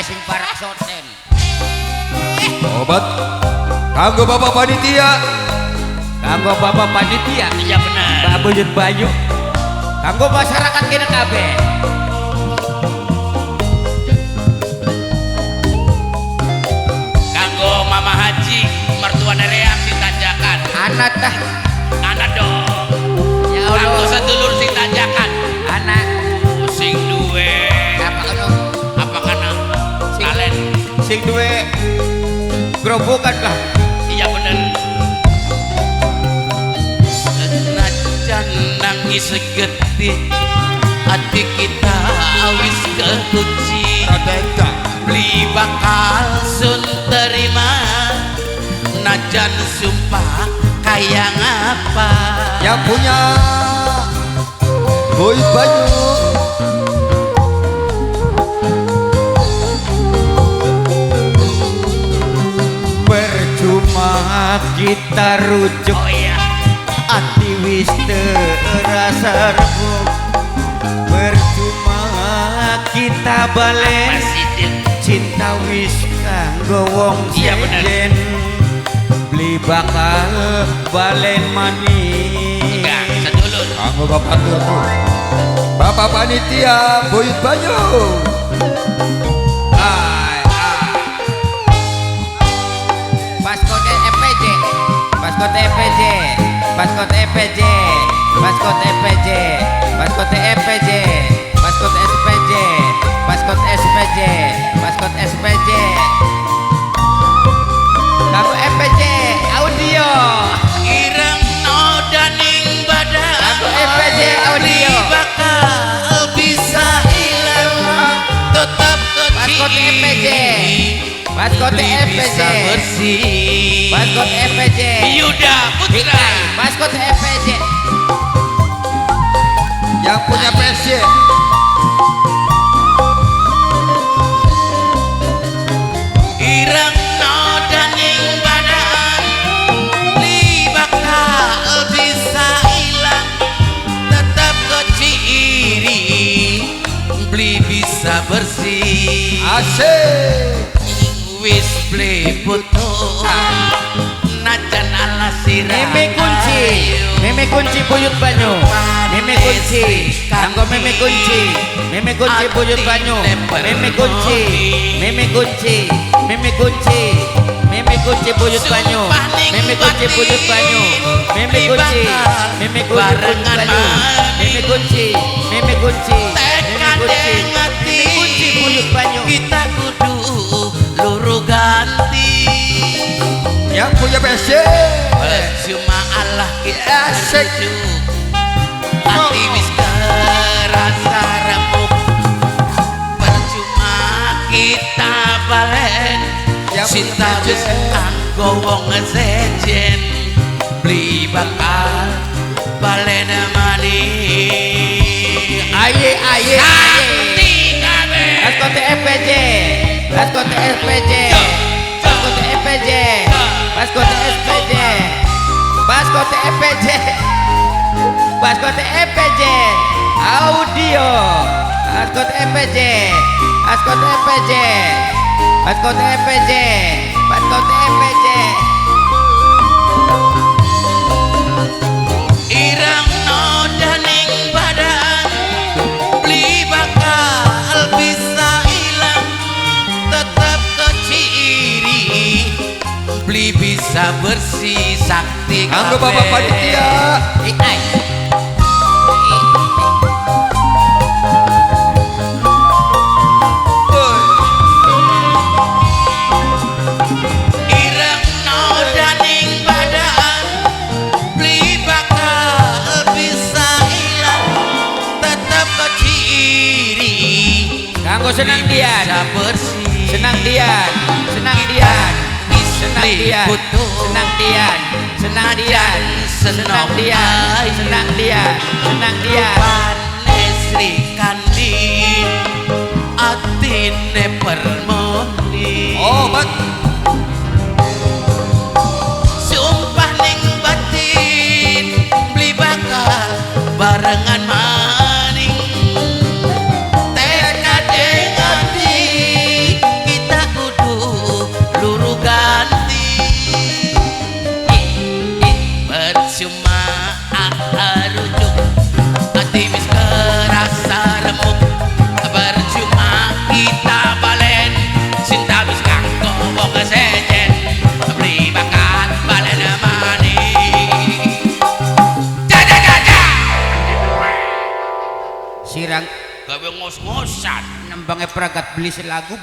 sing parak soten. Obat kanggo bapak panitia. Kanggo bapak panitia. Iya benar. Mbak Buyut Banyu. Kanggo masyarakat kene kabeh. Kanggo Mama Haji mertua Nerea sing tanjakan. Anak tah. Anak dong. Ya Kanggo Allah. sedulur sing tanjakan. Anak. Sing duwe Apa kono? apa kana? Kalen. Sing duwe grobokan lah. Iya bener. Najan nangis segetih hati kita awis kekunci. Beli bakal sun terima najan sumpah kayak apa. Yang punya Buyut Banyu. Percuma kita rujuk. Oh iya. Ati wis terasa rebuk. Percuma kita balen. Presiden. Cinta wis kanggo wong Iya, bener. sejen. Beli bakal balen manis. Enggak, sedulur. Kanggo bapak turu. Bapak panitia Buyut Banyu. Paskot EPJ, paskot EPJ, paskot EPJ, paskot EPJ, paskot EPJ, paskot SPJ, paskot SPJ, paskot SPJ. Kamu EPJ audio. Ireng nodaning badan. Aku EPJ audio. Bakal bisa hilang. Tetap Paskot EPJ. Paskot Beli EPJ. bisa bersih. Paskot EPJ. Yuda Putra. Paskot EPJ. Yang punya PC. Ireng nodaning badan. Beli bakal bisa hilang. Tetap keciri. Beli bisa bersih. Asik. Wis play foto najan ala sirah. Meme kunci Buyut Banyu. Meme kunci, kanggo meme kunci Buyut Banyu. Meme kunci, meme kunci, meme kunci, meme kunci Buyut Banyu. Meme kunci Buyut Banyu. Meme kunci, meme kunci Buyut Banyu. Meme kunci, meme kunci, meme kunci, meme kunci Buyut Banyu. Kita kudu luru ganti. Yang punya PC. Cuma Allah kita Asik. sejuk. Hati wis kerasa remuk. Percuma kita balen. Yang Cinta punya wis PC. kanggo wong sejen. Beli bakal balen manis. Aye aye aye. Sakti kabeh. Paskot EPJ, paskot EPJ, paskot EPJ, paskot SPJ, paskot EPJ, paskot EPJ, audio, paskot EPJ, paskot EPJ, paskot EPJ, paskot EPJ. Ireng nodaning badan. Beli bakal bisa hilang. Tetap keciri. Beli bisa bersih. Sakti Kanggo kabeh. bapak panitia. Ai. Ireng nodaning badan. Beli bakal bisa hilang. Tetap keciri. Kanggo senang Dian, Bisa bersih. senang Dian, senang Dian, senang Dian, senang Dian, senang Dian, senang Dian, senang Dian, senang Dian. Panesri kandi atine permoni. Obat Sumpah ning batin beli bakal barengan maning. Tekad ngati cuma arujuk timis kerasa remuk percuma kita balen cinta bis kanggo wong sejen beli bakat balen mani jaja Sirang gawe ngos-ngosan nembangnya peragat beli selagu